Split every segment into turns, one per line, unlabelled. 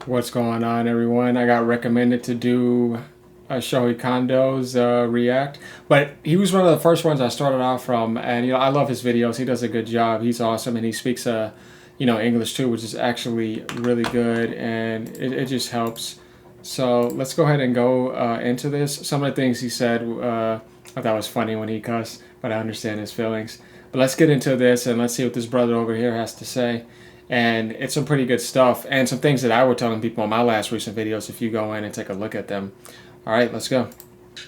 What's going on, everyone? I got recommended to do Shohei Kondo's React, but he was one of the first ones I started off from, and I love his videos. He does a good job. He's awesome, and he speaks English too, which is actually really good, and it just helps. So let's go ahead and go into this. Some of the things he said I thought was funny when he cussed, but I understand his feelings. But let's get into this and let's see what this brother over here has to say. And it's some pretty good stuff and some things that I were telling people in my last recent videos if you go in and take a look at them. All right, let's go.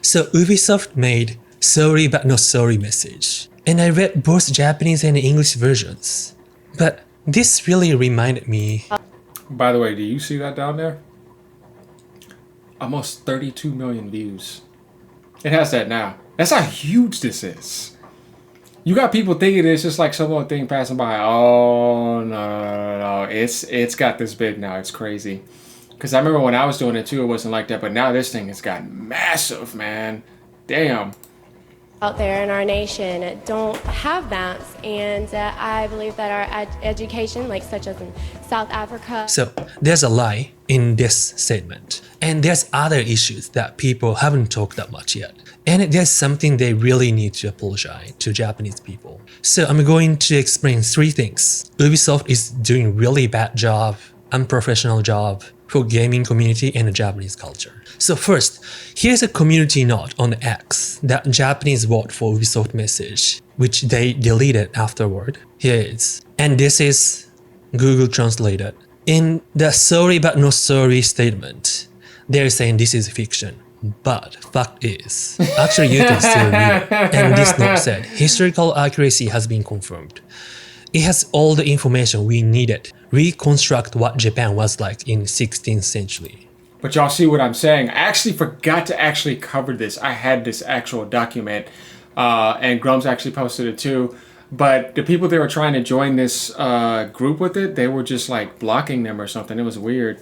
So Ubisoft made sorry but not sorry message, and I read both Japanese and English versions. But this really reminded me.
By the way, do you see that down there? Almost 32 million views. It has that now. That's how huge this is. You got people thinking it's just like some little thing passing by. Oh no. It's got this big now. It's crazy. Because I remember when I was doing it too, it wasn't like that. But now this thing has gotten massive, man. Damn.
Out there in our nation don't have that, and I believe that our education, like such as in South Africa.
So there's a lie in this statement, and there's other issues that people haven't talked that much yet. And there's something they really need to apologize to Japanese people. So I'm going to explain three things. Ubisoft is doing really bad job, unprofessional job for gaming community and the Japanese culture. So first, here's a community note on X that Japanese wrote for Ubisoft message, which they deleted afterward. Here it is. And this is Google translated. In the sorry but not sorry statement, they're saying this is fiction. But fact is, actually you can still read it. And this note said, historical accuracy has been confirmed. It has all the information we needed. Reconstruct what Japan was like in 16th century.
But y'all see what I'm saying? I actually forgot to actually cover this. I had this actual document, and Grum's actually posted it too. But the people that were trying to join this group with it, they were just like blocking them or something. It was weird.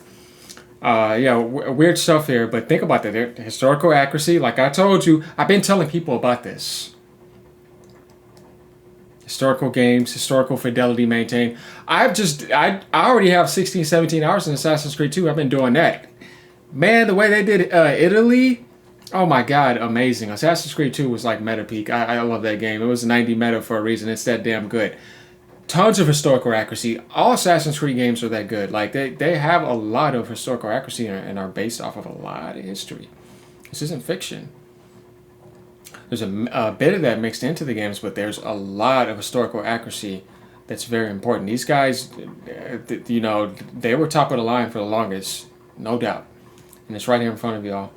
Weird stuff here. But think about that. The historical accuracy, like I told you, I've been telling people about this. Historical games, historical fidelity maintained. I already have 16, 17 hours in Assassin's Creed 2. I've been doing that. Man, the way they did Italy, oh my god, amazing. Assassin's Creed 2 was like meta peak. I love that game. It was 90 meta for a reason. It's that damn good. Tons of historical accuracy. All Assassin's Creed games are that good. Like they have a lot of historical accuracy and are based off of a lot of history. This isn't fiction. There's a bit of that mixed into the games, but there's a lot of historical accuracy that's very important. These guys, they were top of the line for the longest, no doubt. And it's right here in front of y'all.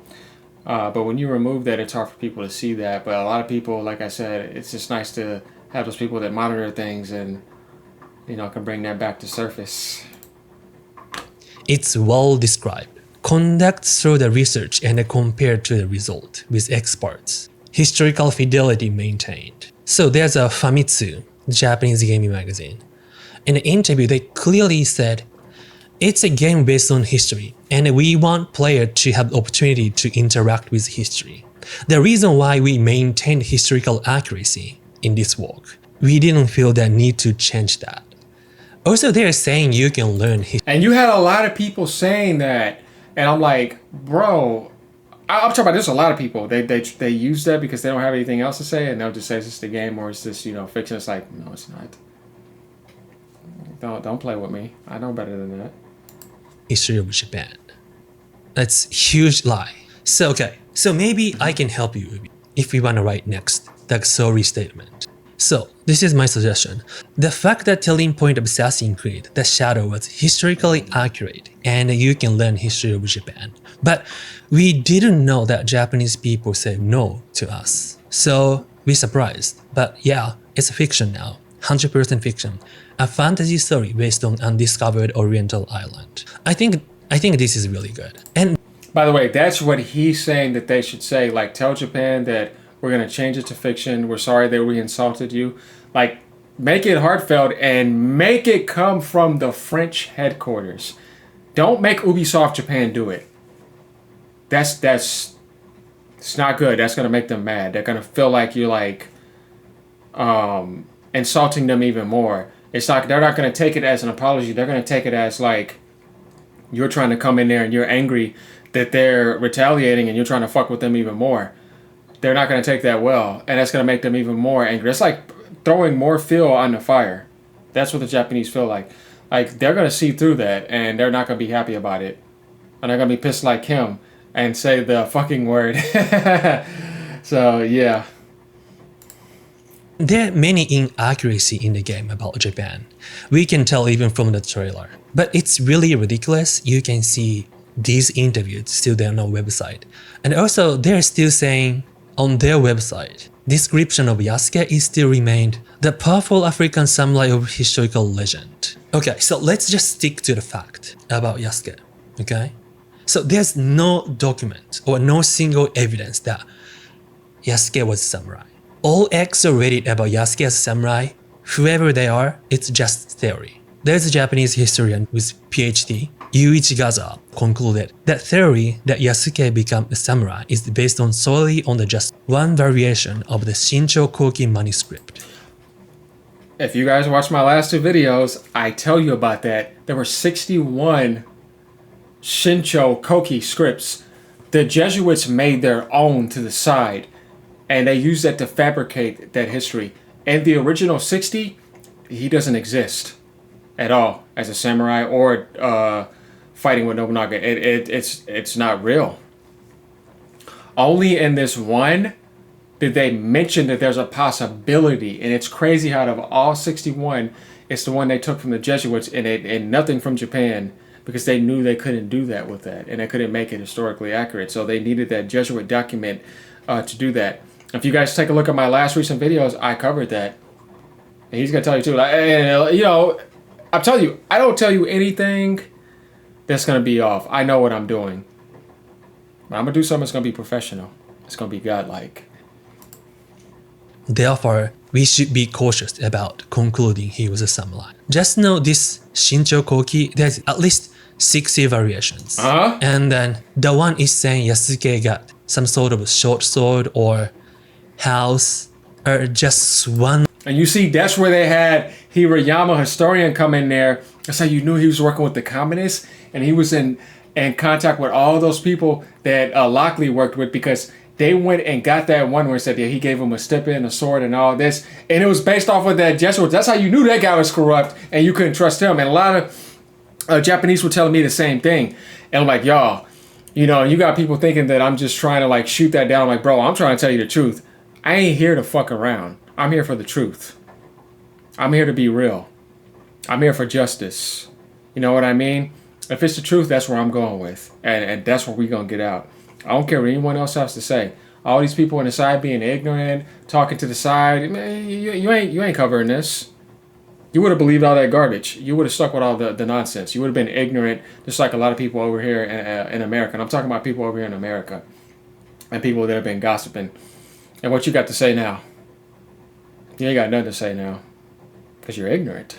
But when you remove that, it's hard for people to see that. But a lot of people, like I said, it's just nice to have those people that monitor things and, can bring that back to surface.
It's well described. Conduct through the research and compare to the result with experts. Historical fidelity maintained. So there's a Famitsu, Japanese gaming magazine. In the interview, they clearly said, it's a game based on history, and we want players to have the opportunity to interact with history. The reason why we maintained historical accuracy in this work, we didn't feel the need to change that. Also, they're saying you can learn history.
And you had a lot of people saying that, and I'm like, bro, I'm talking about there's a lot of people. They use that because they don't have anything else to say, and they'll just say it's just a game or it's just fiction. It's like, no, it's not. Don't play with me. I know better than that.
History of Japan. That's huge lie. So maybe I can help you if we want to write next the sorry statement. So this is my suggestion. The fact that telling point of Assassin's Creed, the Shadow was historically accurate and you can learn history of Japan. But we didn't know that Japanese people said no to us. So we're surprised. But yeah, it's fiction now. 100% fiction. A fantasy story based on undiscovered Oriental island. I think this is really good. And
by the way, that's what he's saying that they should say. Like, tell Japan that we're going to change it to fiction. We're sorry that we insulted you. Like, make it heartfelt and make it come from the French headquarters. Don't make Ubisoft Japan do it. It's not good. That's going to make them mad. They're going to feel like you're like insulting them even more. It's like they're not going to take it as an apology. They're going to take it as like, you're trying to come in there and you're angry that they're retaliating and you're trying to fuck with them even more. They're not going to take that well, and that's going to make them even more angry. It's like throwing more fuel on the fire. That's what the Japanese feel like. Like, they're going to see through that, and they're not going to be happy about it. And they're going to be pissed like him and say the fucking word. So, yeah.
There are many inaccuracies in the game about Japan. We can tell even from the trailer. But it's really ridiculous. You can see these interviews still there on our website. And also, they're still saying on their website, description of Yasuke is still remained the powerful African samurai of historical legend. Okay, so let's just stick to the fact about Yasuke, okay? So there's no document or no single evidence that Yasuke was a samurai. All X are rated about Yasuke as a samurai, whoever they are, it's just theory. There's a Japanese historian with PhD, Yuichi Gaza, concluded that theory that Yasuke became a samurai is based on solely on the just one variation of the Shincho Koki manuscript.
If you guys watch my last two videos, I tell you about that. There were 61 Shincho Koki scripts. The Jesuits made their own to the side, and they used that to fabricate that history. And the original 60, he doesn't exist at all as a samurai or fighting with Nobunaga. It's not real. Only in this one did they mention that there's a possibility, and it's crazy how out of all 61, it's the one they took from the Jesuits and nothing from Japan, because they knew they couldn't do that with that, and they couldn't make it historically accurate. So they needed that Jesuit document to do that. If you guys take a look at my last recent videos, I covered that, and he's gonna tell you too. And, you know, I'm telling you, I don't tell you anything that's gonna be off. I know what I'm doing. But I'm gonna do something that's gonna be professional. It's gonna be godlike.
Therefore, we should be cautious about concluding he was a samurai. Just know this Shincho Koki, there's at least 60 variations. And then the one is saying Yasuke got some sort of a short sword or house, or just one.
And you see, that's where they had Hirayama historian come in there. That's how you knew he was working with the communists, and he was in contact with all those people that Lockley worked with, because they went and got that one where it said, yeah, he gave him a stipend, a sword, and all this. And it was based off of that Jesuits. That's how you knew that guy was corrupt and you couldn't trust him. And a lot of Japanese were telling me the same thing. And I'm like, y'all, you know, you got people thinking that I'm just trying to like shoot that down. I'm like, bro, I'm trying to tell you the truth. I ain't here to fuck around. I'm here for the truth. I'm here to be real. I'm here for justice. You know what I mean? If it's the truth, that's where I'm going with. And that's where we going to get out. I don't care what anyone else has to say. All these people on the side being ignorant, talking to the side, man, you ain't covering this. You would have believed all that garbage. You would have stuck with all the nonsense. You would have been ignorant, just like a lot of people over here in America. And I'm talking about people over here in America and people that have been gossiping. And what you got to say now? You ain't got nothing to say now because you're ignorant.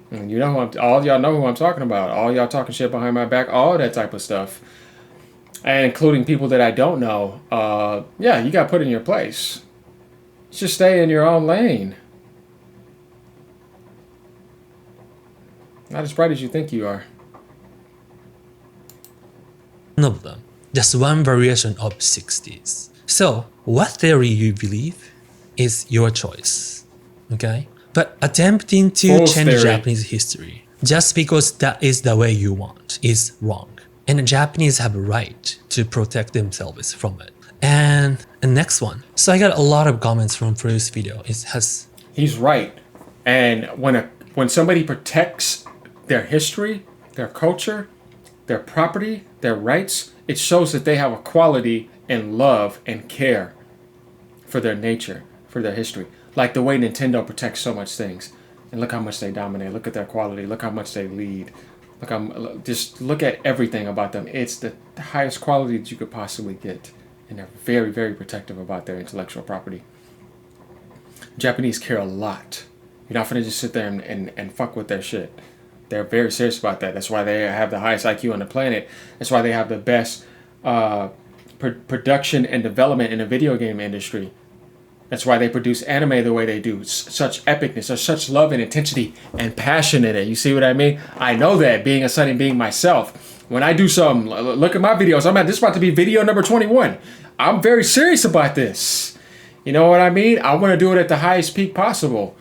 And you know all y'all know who I'm talking about. All y'all talking shit behind my back, all that type of stuff. And including people that I don't know. Yeah, you got put in your place. Just stay in your own lane. Not as bright as you think you are.
None of them. Just one variation of 60s. So, what theory you believe is your choice. Okay? But attempting to
False
change
theory.
Japanese history just because that is the way you want is wrong. And the Japanese have a right to protect themselves from it. And the next one. So I got a lot of comments from previous video.
He's right. And when somebody protects their history, their culture, their property, their rights, it shows that they have a quality and love and care for their nature, for their history. Like the way Nintendo protects so much things. And look how much they dominate. Look at their quality. Look how much they lead. Just look at everything about them. It's the highest quality that you could possibly get. And they're very, very protective about their intellectual property. Japanese care a lot. You're not going to just sit there and fuck with their shit. They're very serious about that. That's why they have the highest IQ on the planet. That's why they have the best production and development in the video game industry. That's why they produce anime the way they do. Such epicness, there's such love and intensity and passion in it. You see what I mean? I know that, being a Sunny being myself. When I do something, look at my videos. This is about to be video number 21. I'm very serious about this. You know what I mean? I want to do it at the highest peak possible.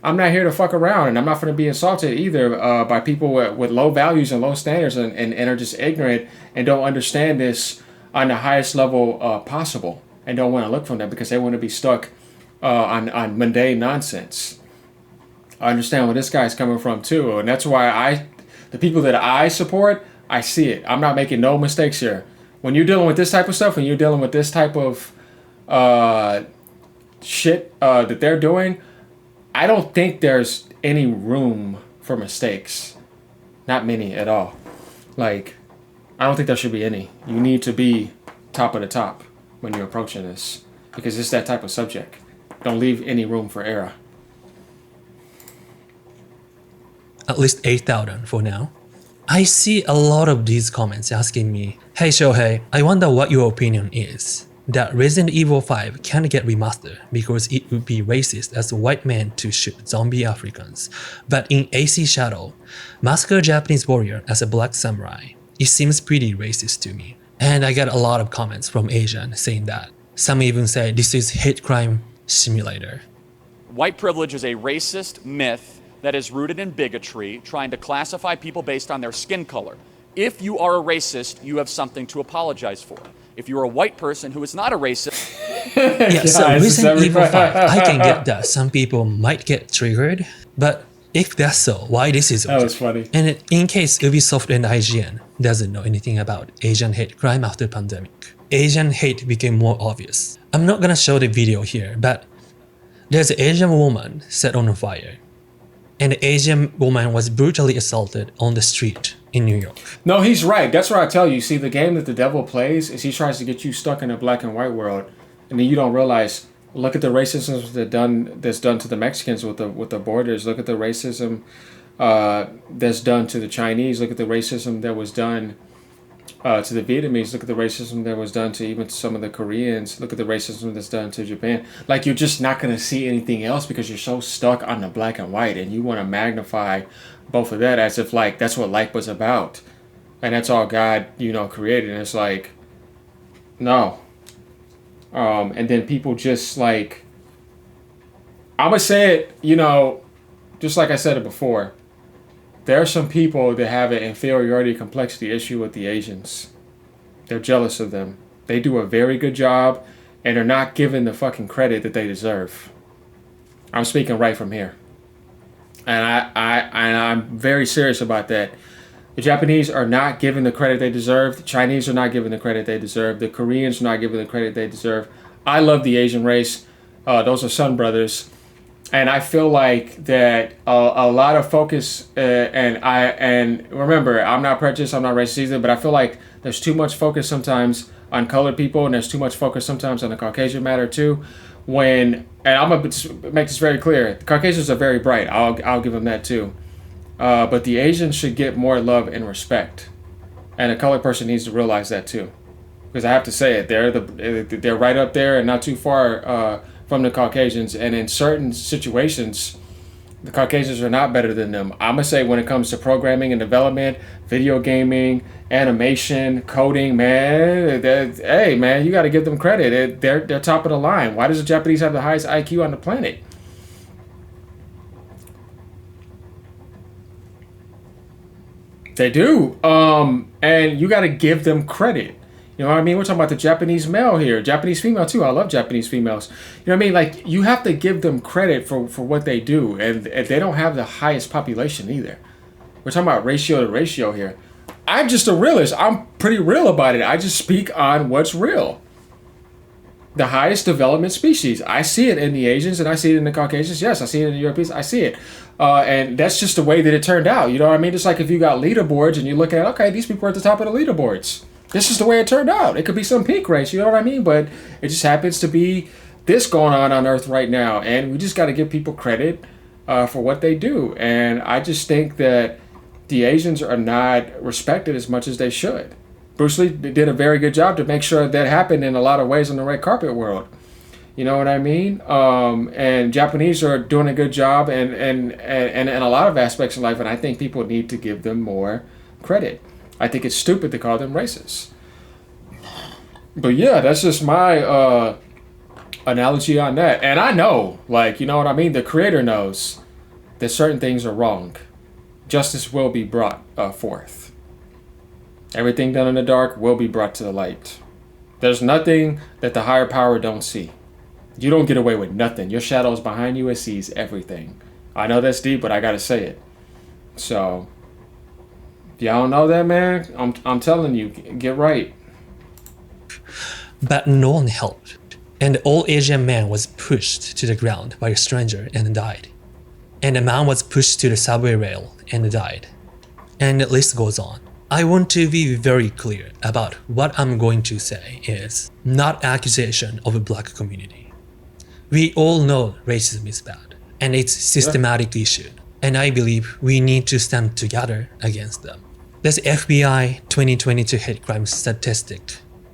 I'm not here to fuck around, and I'm not going to be insulted either by people with low values and low standards and are just ignorant and don't understand this on the highest level possible, and don't want to look from them because they want to be stuck on mundane nonsense. I understand where this guy's coming from too, and that's why the people that I support, I see it. I'm not making no mistakes here. When you're dealing with this type of stuff, and you're dealing with this type of shit that they're doing, I don't think there's any room for mistakes. Not many at all. Like, I don't think there should be any. You need to be top of the top when you're approaching this, because it's that type of subject. Don't leave any room for error.
At least 8,000 for now. I see a lot of these comments asking me, "Hey Shohei, I wonder what your opinion is. That Resident Evil 5 can't get remastered because it would be racist as a white man to shoot zombie Africans. But in AC Shadow, massacre Japanese warrior as a black samurai. It seems pretty racist to me." And I get a lot of comments from Asians saying that. Some even say this is hate crime simulator.
White privilege is a racist myth that is rooted in bigotry, trying to classify people based on their skin color. If you are a racist, you have something to apologize for. If you're a white person who is not a racist...
Yeah, so Resident Evil 5, I can get that some people might get triggered, but if that's so, why this is okay?
That was funny.
And in case Ubisoft and IGN doesn't know anything about Asian hate crime after pandemic, Asian hate became more obvious. I'm not gonna show the video here, but there's an Asian woman set on fire, and the Asian woman was brutally assaulted on the street in New York.
No, he's right. That's what I tell you. See, the game that the devil plays is he tries to get you stuck in a black and white world, and then you don't realize. Look at the racism that's done to the Mexicans with the borders. Look at the racism that's done to the Chinese. Look at the racism that was done to the Vietnamese. Look at the racism that was done to even some of the Koreans. Look at the racism that's done to Japan. Like, you're just not going to see anything else because you're so stuck on the black and white, and you want to magnify both of that as if like that's what life was about, and that's all God created. And it's like, no. And then people just like, I'm gonna say it, just like I said it before. There are some people that have an inferiority complexity issue with the Asians. They're jealous of them. They do a very good job, and they're not given the fucking credit that they deserve. I'm speaking right from here, and I'm very serious about that. The Japanese are not given the credit they deserve. The Chinese are not given the credit they deserve. The Koreans are not given the credit they deserve. I love the Asian race. Those are Sun brothers. And I feel like that a lot of focus, and remember, I'm not prejudiced, I'm not racist either, but I feel like there's too much focus sometimes on colored people, and there's too much focus sometimes on the Caucasian matter too. And I'm going to make this very clear, the Caucasians are very bright. I'll give them that too. But the Asians should get more love and respect, and a colored person needs to realize that too, because I have to say it, they're right up there and not too far from the Caucasians, and in certain situations, the Caucasians are not better than them. I'm gonna say when it comes to programming and development, video gaming, animation, coding, man, hey man, you got to give them credit. They're top of the line. Why does the Japanese have the highest IQ on the planet? They do. And you got to give them credit. You know what I mean? We're talking about the Japanese male here. Japanese female too. I love Japanese females. You know what I mean? Like, you have to give them credit for what they do. And they don't have the highest population either. We're talking about ratio to ratio here. I'm just a realist. I'm pretty real about it. I just speak on what's real. The highest development species. I see it in the Asians and I see it in the Caucasians. Yes, I see it in the Europeans. I see it. And that's just the way that it turned out. You know what I mean? It's like if you got leaderboards and you look at, okay, these people are at the top of the leaderboards. This is the way it turned out. It could be some peak race, you know what I mean? But it just happens to be this going on Earth right now. And we just got to give people credit for what they do. And I just think that the Asians are not respected as much as they should. Bruce Lee did a very good job to make sure that happened in a lot of ways in the red carpet world. You know what I mean? And Japanese are doing a good job and in a lot of aspects of life, and I think people need to give them more credit. I think it's stupid to call them racist. But yeah, that's just my analogy on that. And I know, like, you know what I mean? The creator knows that certain things are wrong. Justice will be brought forth. Everything done in the dark will be brought to the light. There's nothing that the higher power don't see. You don't get away with nothing. Your shadow's behind you. It sees everything. I know that's deep, but I gotta say it. So, if y'all don't know that, man, I'm telling you, get right.
But no one helped, and the old Asian man was pushed to the ground by a stranger and died. And the man was pushed to the subway rail and died. And the list goes on. I want to be very clear about what I'm going to say is not accusation of a black community. We all know racism is bad, and it's systematic issue, and I believe we need to stand together against them. This FBI 2022 hate crime statistic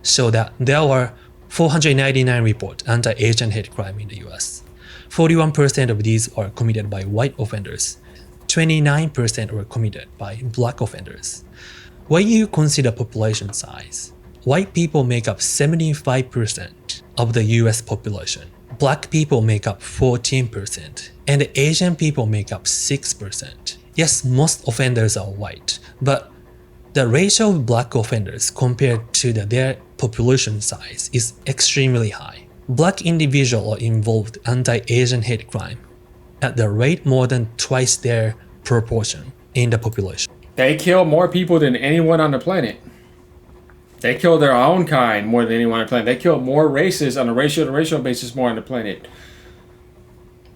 show that there were 499 reports anti-Asian hate crime in the US. 41% of these are committed by white offenders. 29% were committed by black offenders. When you consider population size, white people make up 75% of the US population. Black people make up 14%, and Asian people make up 6%. Yes, most offenders are white, but the ratio of black offenders compared to their population size is extremely high. Black individuals are involved in anti-Asian hate crime at the rate more than twice their proportion in the population.
They kill more people than anyone on the planet. They kill their own kind more than anyone on the planet. They kill more races on a ratio-to-ratio basis more on the planet.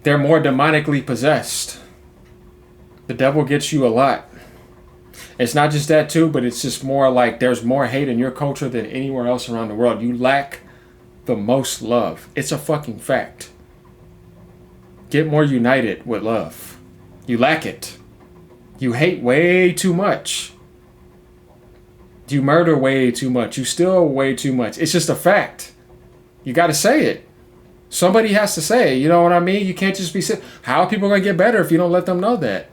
They're more demonically possessed. The devil gets you a lot. It's not just that too, but it's just more like there's more hate in your culture than anywhere else around the world. You lack the most love. It's a fucking fact. Get more united with love. You lack it. You hate way too much. You murder way too much. You steal way too much. It's just a fact. You got to say it. Somebody has to say it. You know what I mean? You can't just be saying, how are people going to get better if you don't let them know that?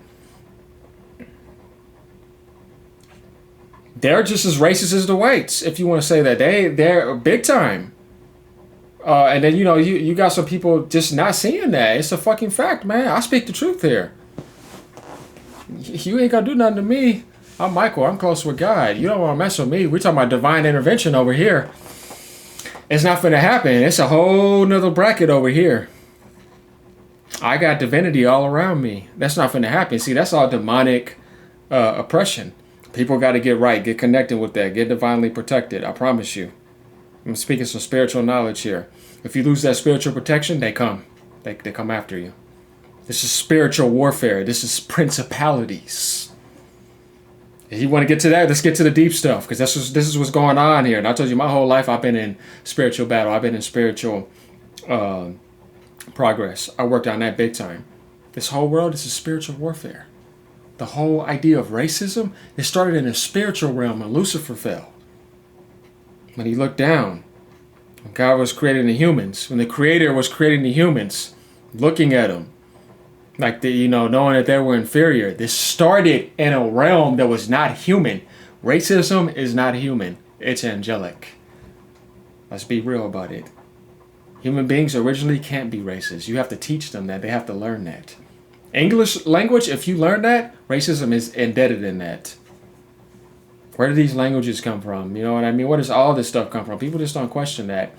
They're just as racist as the whites, if you want to say that. They're big time. And then, you got some people just not seeing that. It's a fucking fact, man. I speak the truth here. You ain't going to do nothing to me. I'm Michael. I'm close with God. You don't want to mess with me. We're talking about divine intervention over here. It's not finna happen. It's a whole nother bracket over here. I got divinity all around me. That's not finna happen. See, that's all demonic oppression. People got to get right. Get connected with that. Get divinely protected. I promise you. I'm speaking some spiritual knowledge here. If you lose that spiritual protection, they come. They come after you. This is spiritual warfare. This is principalities. If you want to get to that, let's get to the deep stuff, because this is what's going on here. And I told you my whole life I've been in spiritual battle. I've been in spiritual progress. I worked on that big time. This whole world is a spiritual warfare. The whole idea of racism, it started in a spiritual realm when Lucifer fell. When he looked down, when God was creating the humans, when the Creator was creating the humans, looking at them, like knowing that they were inferior. This started in a realm that was not human. Racism is not human. It's angelic. Let's be real about it. Human beings originally can't be racist. You have to teach them that. They have to learn that. English language, if you learn that, racism is embedded in that. Where do these languages come from? You know what I mean? Where does all this stuff come from? People just don't question that.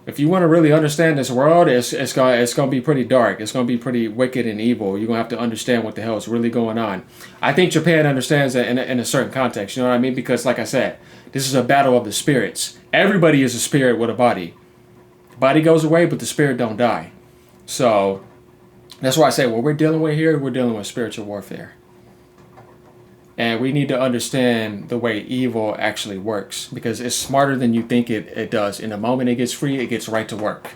If you want to really understand this world, it's going to be pretty dark. It's going to be pretty wicked and evil. You're going to have to understand what the hell is really going on. I think Japan understands that in a certain context. You know what I mean? Because like I said, this is a battle of the spirits. Everybody is a spirit with a body. The body goes away, but the spirit don't die. So that's why I say what we're dealing with here, we're dealing with spiritual warfare. And we need to understand the way evil actually works, because it's smarter than you think it does. In the moment it gets free, it gets right to work.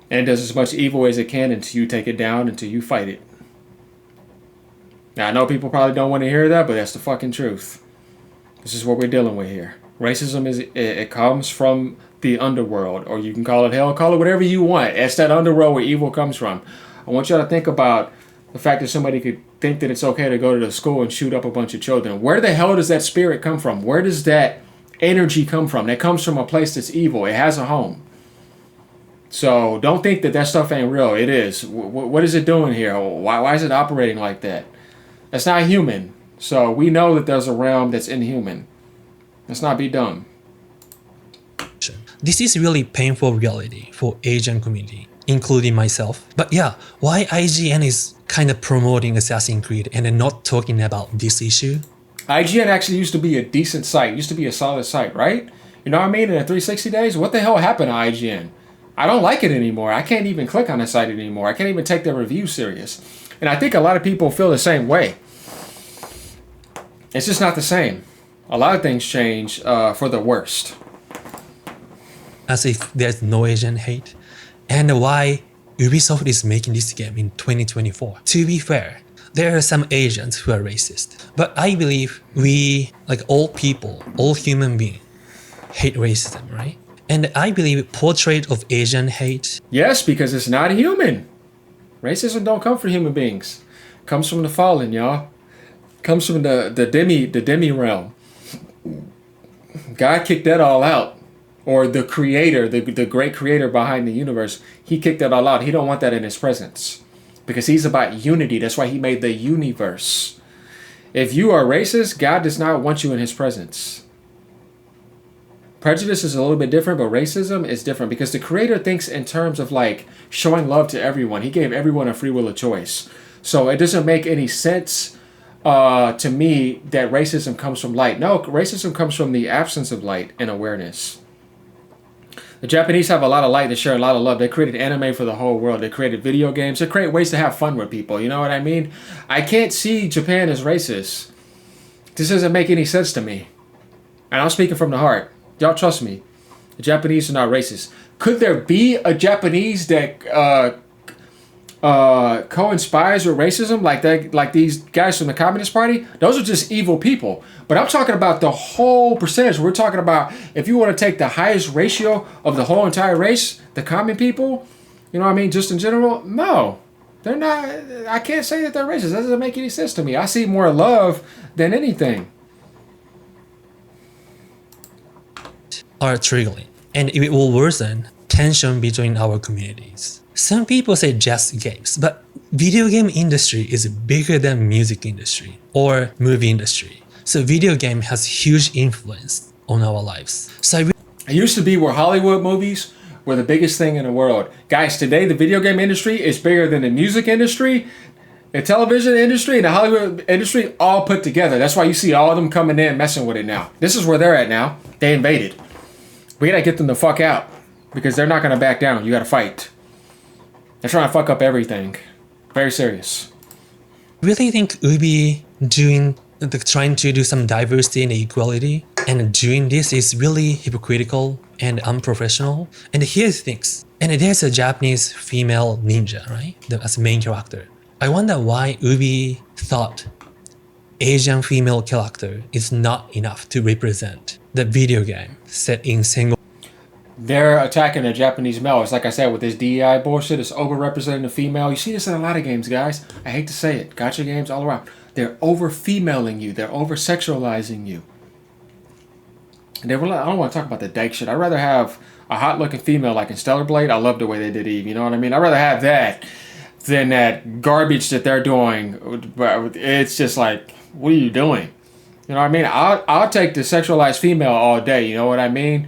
And it does as much evil as it can until you take it down, until you fight it. Now, I know people probably don't want to hear that, but that's the fucking truth. This is what we're dealing with here. Racism it comes from the underworld, or you can call it hell, call it whatever you want. It's that underworld where evil comes from. I want y'all to think about the fact that somebody could think that it's okay to go to the school and shoot up a bunch of children. Where the hell does that spirit come from? Where does that energy come from? That comes from a place that's evil. It has a home. So don't think that stuff ain't real. It is. What is it doing here? Why is it operating like that? That's not human. So we know that there's a realm that's inhuman. Let's not be dumb.
This is really painful reality for Asian community, including myself. But yeah, why IGN is kind of promoting Assassin's Creed and then not talking about this issue?
IGN actually used to be a decent site. Used to be a solid site, right? You know what I mean? In the 360 days, what the hell happened to IGN? I don't like it anymore. I can't even click on the site anymore. I can't even take their reviews serious. And I think a lot of people feel the same way. It's just not the same. A lot of things change for the worst.
As if there's no Asian hate. And why Ubisoft is making this game in 2024. To be fair, there are some Asians who are racist. But I believe we, like all people, all human beings, hate racism, right? And I believe portrait of Asian hate.
Yes, because it's not human. Racism don't come from human beings. It comes from the fallen, y'all. It comes from the demi realm. God kicked that all out. Or the creator, the great creator behind the universe, he kicked that all out. He don't want that in his presence. Because he's about unity. That's why he made the universe. If you are racist, God does not want you in his presence. Prejudice is a little bit different, but racism is different because the creator thinks in terms of like showing love to everyone. He gave everyone a free will of choice. So it doesn't make any sense to me that racism comes from light. No, racism comes from the absence of light and awareness. The Japanese have a lot of light. They share a lot of love. They created anime for the whole world. They created video games. They create ways to have fun with people. You know what I mean? I can't see Japan as racist. This doesn't make any sense to me. And I'm speaking from the heart. Y'all trust me. The Japanese are not racist. Could there be a Japanese that co-inspires with racism like these guys from the Communist Party? Those are just evil people. But I'm talking about the whole percentage. We're talking about if you want to take the highest ratio of the whole entire race, the common people, you know what I mean, just in general, no. They're not. I can't say that they're racist. That doesn't make any sense to me. I see more love than anything.
Are triggering, and it will worsen tension between our communities. Some people say just games, but video game industry is bigger than music industry or movie industry. So video game has huge influence on our lives. So
it used to be where Hollywood movies were the biggest thing in the world. Guys, today the video game industry is bigger than the music industry, the television industry, and the Hollywood industry all put together. That's why you see all of them coming in messing with it now. This is where they're at now. They invaded. We gotta get them the fuck out because they're not gonna back down. You gotta fight. They're trying to fuck up everything. Very serious.
Really think Ubi trying to do some diversity and equality and doing this is really hypocritical and unprofessional. And here's things. And there's a Japanese female ninja, right? As a main character. I wonder why Ubi thought Asian female character is not enough to represent the video game set in single.
They're attacking the Japanese male. It's like I said with this DEI bullshit. It's overrepresenting the female. You see this in a lot of games, guys. I hate to say it. Gacha games all around. They're over-femaling you. They're over-sexualizing you. I don't want to talk about the dyke shit. I'd rather have a hot-looking female like in Stellar Blade. I love the way they did Eve. You know what I mean? I'd rather have that than that garbage that they're doing. It's just like, what are you doing? You know what I mean? I'll take the sexualized female all day. You know what I mean?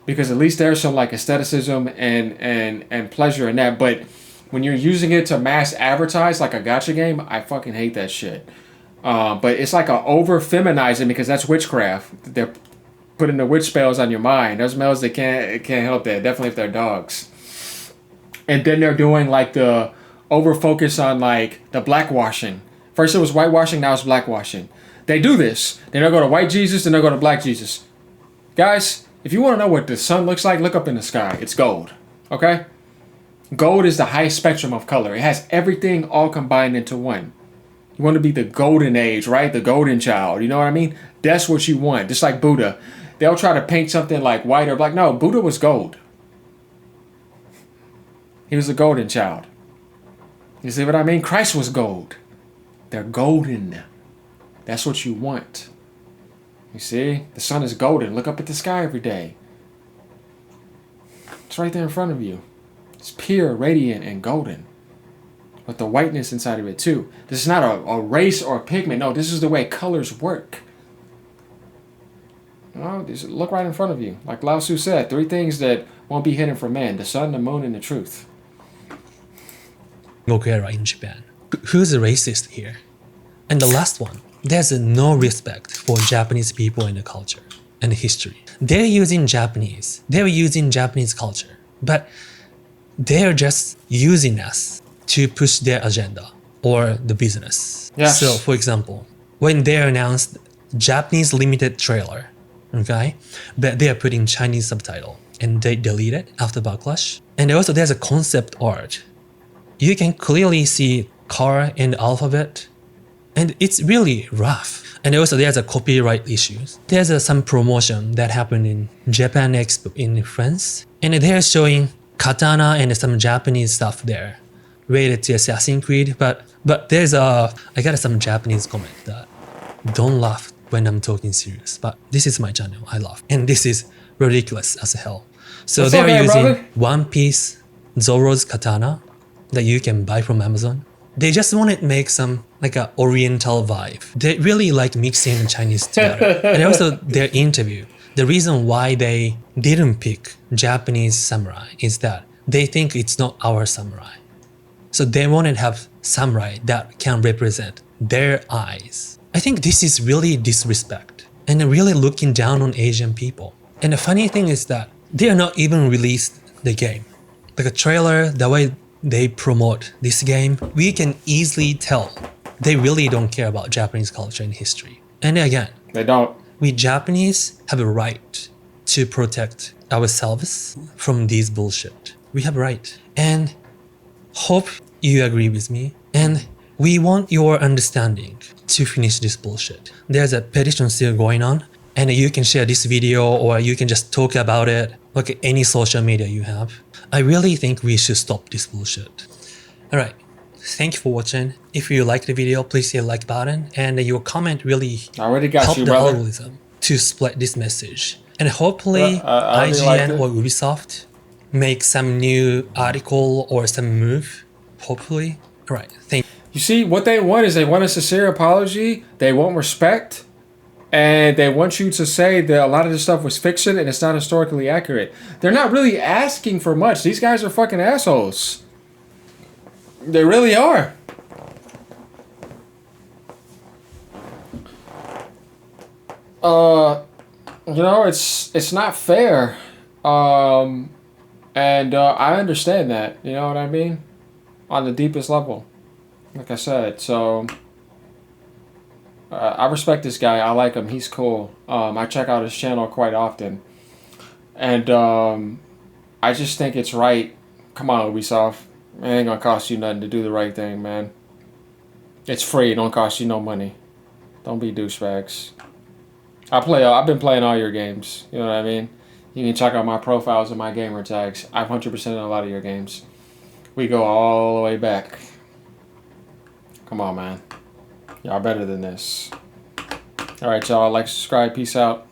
Because at least there's some like aestheticism and pleasure in that. But when you're using it to mass advertise like a gacha game, I fucking hate that shit. But it's like a over feminizing because that's witchcraft. They're putting the witch spells on your mind. There's males that can't help that. Definitely if they're dogs. And then they're doing like the over focus on like the blackwashing. First it was whitewashing, now it's blackwashing. They do this. Then they'll go to white Jesus, then they'll go to black Jesus. Guys, if you want to know what the sun looks like, look up in the sky. It's gold. Okay? Gold is the highest spectrum of color. It has everything all combined into one. You want to be the golden age, right? The golden child. You know what I mean? That's what you want. Just like Buddha. they'll try to paint something like white or black. No, Buddha was gold. He was a golden child. You see what I mean? Christ was gold. They're golden. That's what you want. You see? The sun is golden. Look up at the sky every day. It's right there in front of you. It's pure, radiant, and golden. With the whiteness inside of it too. This is not a race or a pigment. No, this is the way colors work. No, just look right in front of you. Like Lao Tzu said, 3 things that won't be hidden from man. The sun, the moon, and the truth.
Era in Japan. Who's a racist here? And the last one, there's no respect for Japanese people and the culture and the history. They're using Japanese culture, but they're just using us to push their agenda or the business.
Yes.
So, for example, when they announced Japanese limited trailer, okay, but they are putting Chinese subtitle and they delete it after backlash. And also there's a concept art. You can clearly see car and alphabet, and it's really rough. And also there's a copyright issues. There's some promotion that happened in Japan Expo in France, and they're showing katana and some Japanese stuff there related to Assassin's Creed. But I got some Japanese comment that don't laugh when I'm talking serious. But this is my channel, I laugh, and this is ridiculous as hell. So
It's
they're
okay,
using
brother.
One Piece Zoro's katana that you can buy from Amazon. They just want to make some like a oriental vibe. They really like mixing Chinese together. And also their interview, the reason why they didn't pick Japanese samurai is that they think it's not our samurai. So they want to have samurai that can represent their eyes. I think this is really disrespect and really looking down on Asian people. And the funny thing is that they are not even released the game. Like a trailer, the way they promote this game, we can easily tell they really don't care about Japanese culture and history. And again,
They don't.
we Japanese have a right to protect ourselves from these bullshit. We have a right. And hope you agree with me. And we want your understanding to finish this bullshit. There's a petition still going on, and you can share this video or you can just talk about it, like any social media you have. I really think we should stop this bullshit. Alright, thank you for watching. If you like the video, please hit the like button, and your comment really
I already got
helped
you,
the
brother.
algorithm to spread this message. And hopefully
I already liked
IGN
it.
or Ubisoft make some new article or some move. Hopefully. Alright, thank you.
You see, what they want is they want a sincere apology. They want respect. And they want you to say that a lot of this stuff was fiction and it's not historically accurate. They're not really asking for much. These guys are fucking assholes. They really are. You know, it's not fair. And I understand that. You know what I mean? On the deepest level. Like I said, so... I respect this guy. I like him. He's cool. I check out his channel quite often. And I just think it's right. Come on, Ubisoft. It ain't gonna cost you nothing to do the right thing, man. It's free. It don't cost you no money. Don't be douchebags. I've been playing all your games. You know what I mean? You can check out my profiles and my gamer tags. I've 100% in a lot of your games. We go all the way back. Come on, man. Y'all better than this. Alright, y'all. Like, subscribe. Peace out.